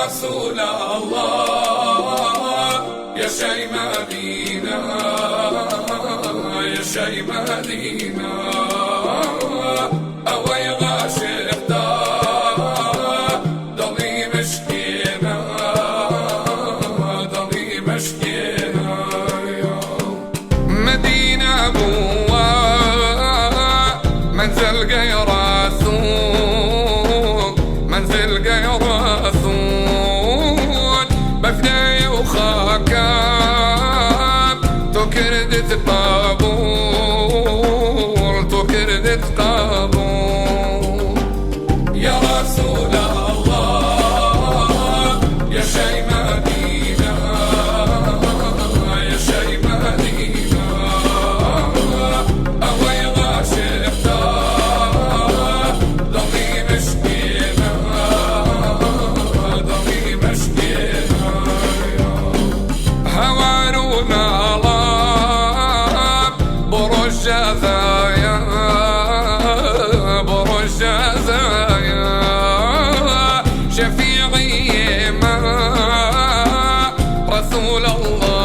رسول الله يا شي مدينة، يا شي مدينة أوي غاشق ضلي مشكينا، ضلي مشكينا مدينة بوا منزل قيراثون، منزل قيراثون بفداي وخاكام تكردت قابول، تكردت قابول يا رسول الله يا شي مدينة، يا شي مدينة أوي غاشق ضلي مشكينا، ضلي مشكينا هوارونا الله برج ذايا، برج ذايا شفيعي ما رسول الله